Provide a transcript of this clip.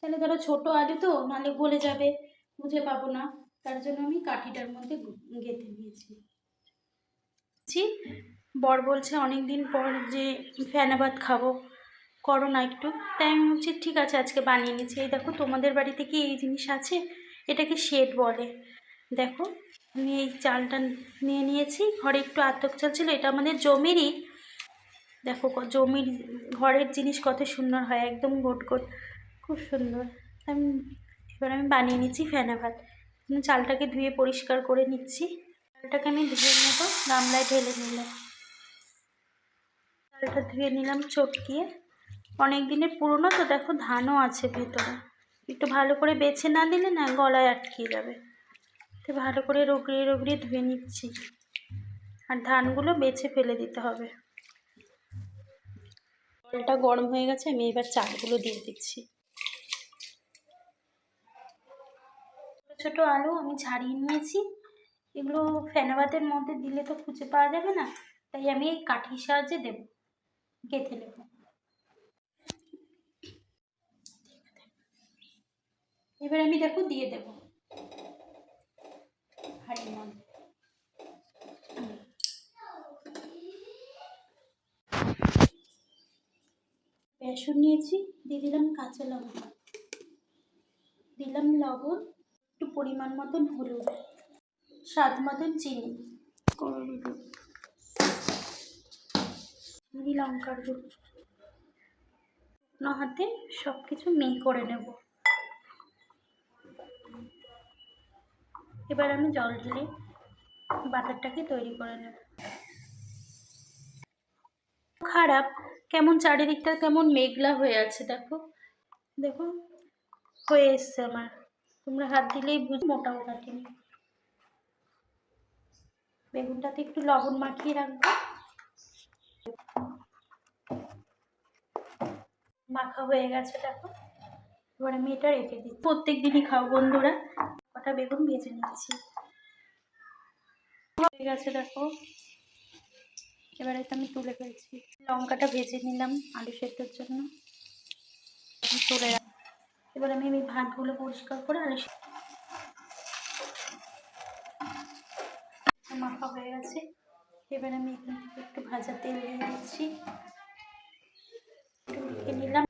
তাহলে ধরো ছোট আলু তো, নাহলে গলে যাবে, বুঝে পাবো না, তার জন্য আমি কাঠিটার মধ্যে গেঁথে নিয়েছি। বর বলছে অনেক দিন পর যে ফেনা ভাত খাবো, করো না একটু। তাই আমি বলছি ঠিক আছে, আজকে বানিয়ে নিচ্ছি। এই দেখো, তোমাদের বাড়িতে কি এই জিনিস আছে? এটাকে শেড বলে। দেখো, আমি এই চালটা নিয়ে নিয়েছি, ঘরে একটু আতপ চাল ছিল, এটা আমাদের জমিরই। দেখো জমির ঘরের জিনিস কত সুন্দর হয়, একদম গোট গোট, খুব সুন্দর। এবার আমি বানিয়ে নিচ্ছি ফেনা ভাত। চালটাকে ধুয়ে পরিষ্কার করে নিচ্ছি। চালটাকে আমি ধুয়ে নেবো, গামলায় ঢেলে নিলাম। চালটা ধুয়ে নিলাম চটকিয়ে, অনেক দিনের পুরনো তো, দেখো ধানও আছে ভেতরে। একটু ভালো করে বেছে না দিলে না গলায় আটকে যাবে, তো ভালো করে রগড়িয়ে রগড়িয়ে ধুয়ে নিচ্ছি। আর ধানগুলো বেছে ফেলে দিতে হবে। জলটা গরম হয়ে গেছে, আমি এবার চালগুলো দিয়ে দিচ্ছি। ছোট ছোট আলু আমি ছাড়িয়ে নিয়েছি। এগুলো ফেনা ভাতের মধ্যে দিলে তো খুঁজে পাওয়া যাবে না, তাই আমি এই কাঠির সাহায্যে দেব, গেঁথে নেব। এবার আমি দেখো দিয়ে দেব হাঁড়ির মধ্যে। বেসন নিয়েছি, দিয়ে দিলাম কাঁচা লঙ্কা, দিলাম লবণ, একটু পরিমাণ মতন হলুদ, স্বাদ মতন চিনি, লঙ্কার গুঁড়ো, হাতে সব কিছু করে নেব। এবার আমি জল ঢেলে বাটারটাকে তৈরি করে নেব। খারাপ, কেমন চারিদিকটা কেমন মেঘলা হয়ে আছে, দেখো দেখো হয়ে এসছে আমার। তোমরা হাত দিলেই বুঝ, মোটাও কাটিনি। বেগুনটাতে একটু লবণ মাখিয়ে রাখবো। মাখা হয়ে গেছে দেখো, এবার আমি এটা রেখে দিই। প্রত্যেক দিনই খাও বন্ধুরা। কটা বেগুন ভেজে নিচ্ছি, হয়ে গেছে দেখো। এবার এটা আমি তুলে ফেলছি। লঙ্কাটা ভেজে নিলাম আলু সেদ্ধর জন্য, তুলে রাখি। এবার আমি এই ভাতগুলো পরিষ্কার করে আলু মাখা হয়ে গেছে। এবার আমি এখান থেকে একটু ভাজা তেল দিয়ে দিচ্ছি, নিলাম।